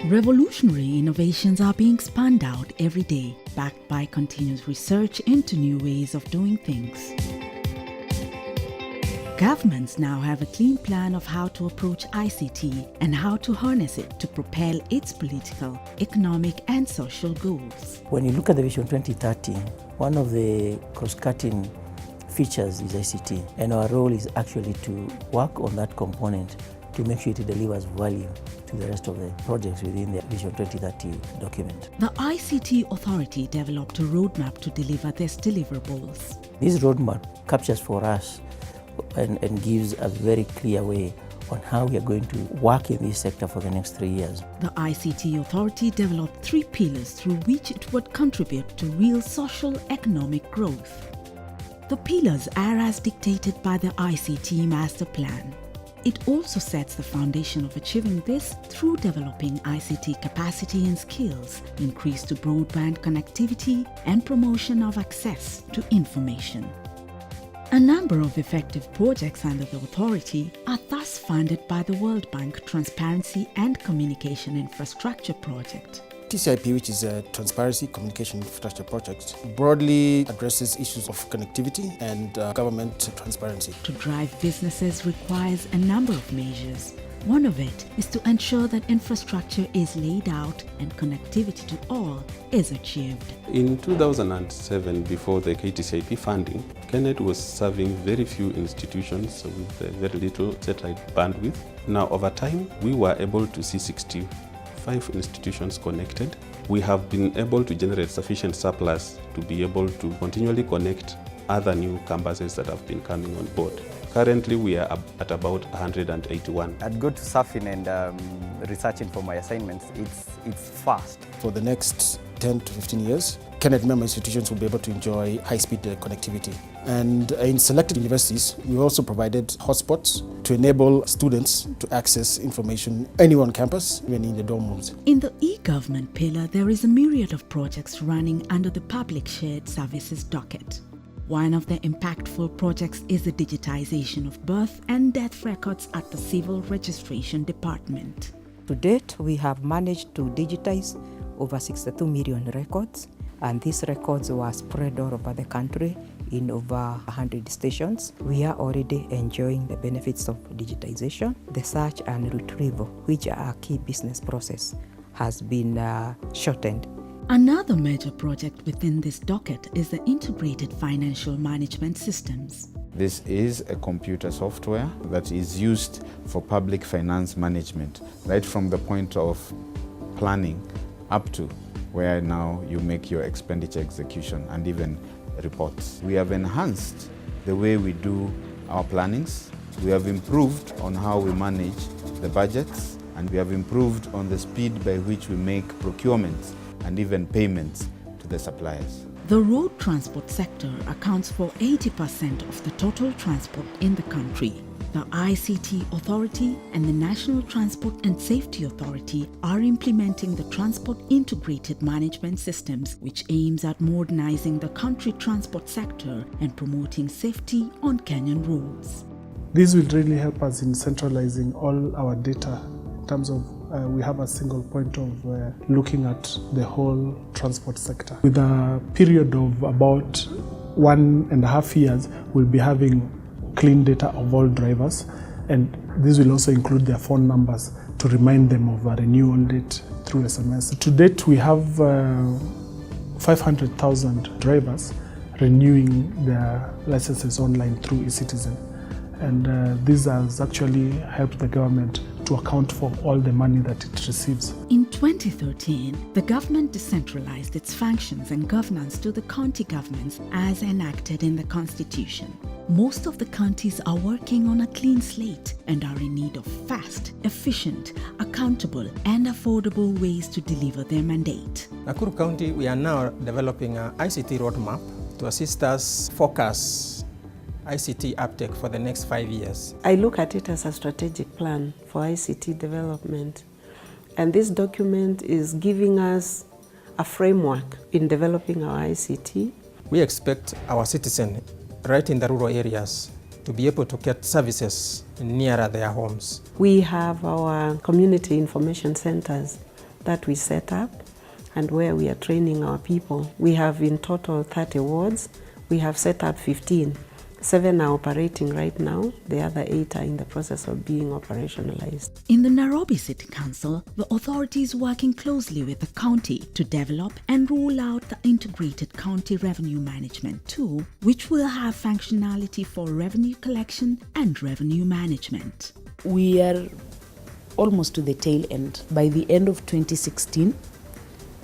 Revolutionary innovations are being spun out every day, backed by continuous research into new ways of doing things. Governments now have a clean plan of how to approach ICT and how to harness it to propel its political, economic and social goals. When you look at the Vision 2030, one of the cross-cutting features is ICT, and our role is actually to work on that component to make sure it delivers value to the rest of the projects within the Vision 2030 document. The ICT Authority developed a roadmap to deliver these deliverables. This roadmap captures for us and gives a very clear way on how we are going to work in this sector for the next 3 years. The ICT Authority developed 3 pillars through which it would contribute to real social economic growth. The pillars are as dictated by the ICT Master Plan. It also sets the foundation of achieving this through developing ICT capacity and skills, increase to broadband connectivity, and promotion of access to information. A number of effective projects under the authority are thus funded by the World Bank Transparency and Communication Infrastructure Project. TCIP, which is a Transparency Communication Infrastructure Project, broadly addresses issues of connectivity and government transparency. To drive businesses requires a number of measures. One of it is to ensure that infrastructure is laid out and connectivity to all is achieved. In 2007, before the KTCIP funding, KNET was serving very few institutions with very little satellite bandwidth. Now, over time, we were able to see 65 institutions connected. We have been able to generate sufficient surplus to be able to continually connect other new campuses that have been coming on board. Currently, we are at about 181. I'd go to surfing and researching for my assignments. It's fast. For the next 10 to 15 years, KNET member institutions will be able to enjoy high-speed connectivity. And in selected universities, we also provided hotspots to enable students to access information anywhere on campus, even in the dorm rooms. In the e-government pillar, there is a myriad of projects running under the Public Shared Services docket. One of the impactful projects is the digitization of birth and death records at the Civil Registration Department. To date, we have managed to digitize over 62 million records, and these records were spread all over the country in over 100 stations. We are already enjoying the benefits of digitization. The search and retrieval, which are a key business process, has been shortened. Another major project within this docket is the Integrated Financial Management Systems. This is a computer software that is used for public finance management, right from the point of planning up to where now you make your expenditure execution and even reports. We have enhanced the way we do our plannings. We have improved on how we manage the budgets, and we have improved on the speed by which we make procurements and even payments to the suppliers. The road transport sector accounts for 80% of the total transport in the country. The ICT Authority and the National Transport and Safety Authority are implementing the Transport Integrated Management Systems, which aims at modernizing the country transport sector and promoting safety on Kenyan roads. This will really help us in centralizing all our data in terms of we have a single point of looking at the whole transport sector. With a period of about 1.5 years, we'll be having clean data of all drivers, and this will also include their phone numbers to remind them of a renewal date through SMS. To date, we have 500,000 drivers renewing their licenses online through eCitizen. And this has actually helped the government to account for all the money that it receives. In 2013, the government decentralized its functions and governance to the county governments as enacted in the Constitution. Most of the counties are working on a clean slate and are in need of fast, efficient, accountable, and affordable ways to deliver their mandate. Nakuru County, we are now developing an ICT Roadmap to assist us focus ICT uptake for the next 5 years. I look at it as a strategic plan for ICT development, and this document is giving us a framework in developing our ICT. We expect our citizens right in the rural areas to be able to get services nearer their homes. We have our community information centers that we set up and where we are training our people. We have in total 30 wards. We have set up 15. 7 are operating right now. The other 8 are in the process of being operationalized. In the Nairobi City Council, the authority is working closely with the county to develop and roll out the integrated county revenue management tool, which will have functionality for revenue collection and revenue management. We are almost to the tail end. By the end of 2016,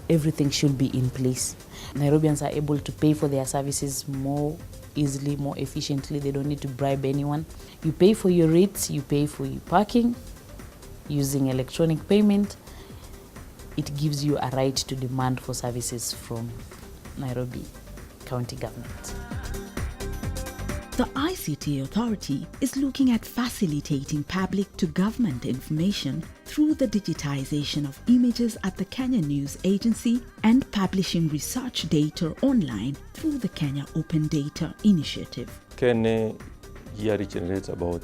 everything should be in place. Nairobians are able to pay for their services more easily, more efficiently. They don't need to bribe anyone. You pay for your rates, you pay for your parking using electronic payment. It gives you a right to demand for services from Nairobi County government. The ICT Authority is looking at facilitating public-to-government information through the digitization of images at the Kenya News Agency and publishing research data online through the Kenya Open Data Initiative. Kenya yearly generates about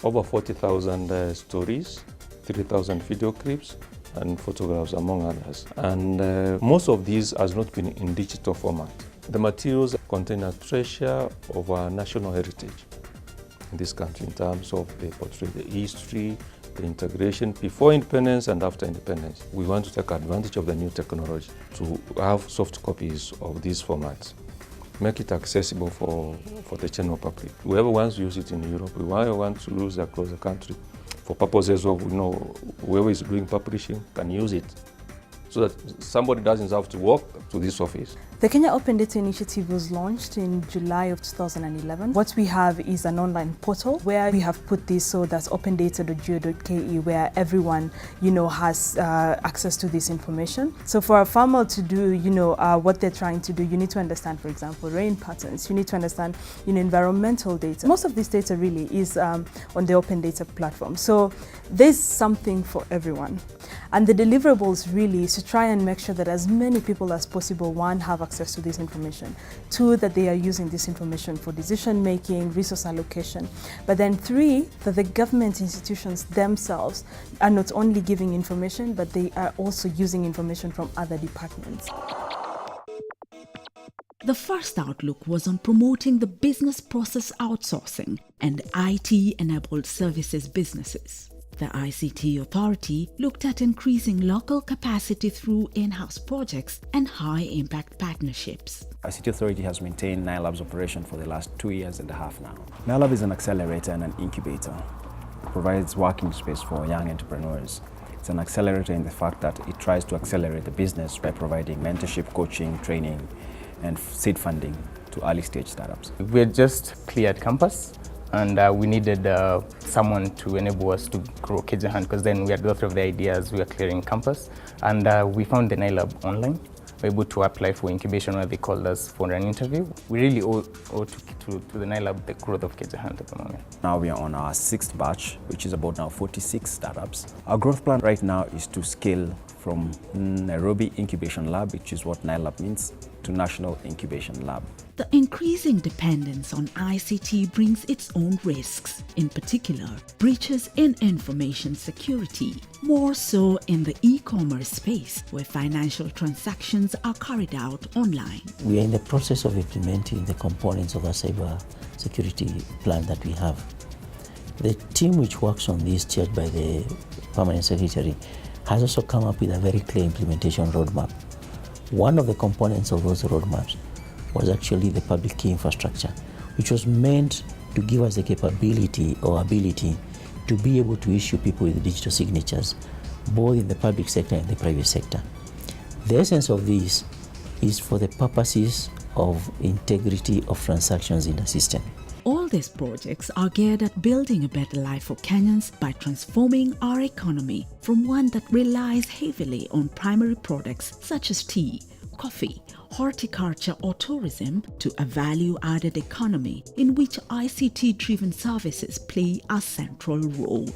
over 40,000 stories, 3,000 video clips, and photographs, among others. And most of these has not been in digital format. The materials contain a treasure of our national heritage in this country in terms of they portray the history, the integration before independence and after independence. We want to take advantage of the new technology to have soft copies of these formats, make it accessible for the general public. Whoever wants to use it in Europe, whoever wants to use it across the country, for purposes of, whoever is doing publishing can use it, so that somebody doesn't have to walk to this office. The Kenya Open Data Initiative was launched in July of 2011. What we have is an online portal where we have put this so that's opendata.go.ke, where everyone, has access to this information. So for a farmer to do, what they're trying to do, you need to understand, for example, rain patterns. You need to understand, environmental data. Most of this data really is on the Open Data platform. So there's something for everyone. And the deliverables really is to try and make sure that as many people as possible, one, have access to this information, two, that they are using this information for decision making, resource allocation, but then three, that the government institutions themselves are not only giving information, but they are also using information from other departments. The first outlook was on promoting the business process outsourcing and IT-enabled services businesses. The ICT Authority looked at increasing local capacity through in-house projects and high-impact partnerships. ICT Authority has maintained NILAB's operation for the last 2.5 years now. NILAB is an accelerator and an incubator. It provides working space for young entrepreneurs. It's an accelerator in the fact that it tries to accelerate the business by providing mentorship, coaching, training, and seed funding to early-stage startups. We had just cleared campus, and we needed someone to enable us to grow KJHunt, because then we had got through the ideas, we were clearing campus, and we found the NILAB online. We were able to apply for incubation where they called us for an interview. We really owe to the NILAB the growth of KJHunt at the moment. Now we are on our 6th batch, which is about now 46 startups. Our growth plan right now is to scale from Nairobi Incubation Lab, which is what NILAB means, to National Incubation Lab. The increasing dependence on ICT brings its own risks, in particular, breaches in information security, more so in the e-commerce space where financial transactions are carried out online. We are in the process of implementing the components of our cyber security plan that we have. The team which works on this, chaired by the Permanent Secretary, has also come up with a very clear implementation roadmap. One of the components of those roadmaps was actually the public key infrastructure, which was meant to give us the capability or ability to be able to issue people with digital signatures, both in the public sector and the private sector. The essence of this is for the purposes of integrity of transactions in the system. All these projects are geared at building a better life for Kenyans by transforming our economy from one that relies heavily on primary products such as tea, coffee, horticulture or tourism to a value-added economy in which ICT-driven services play a central role.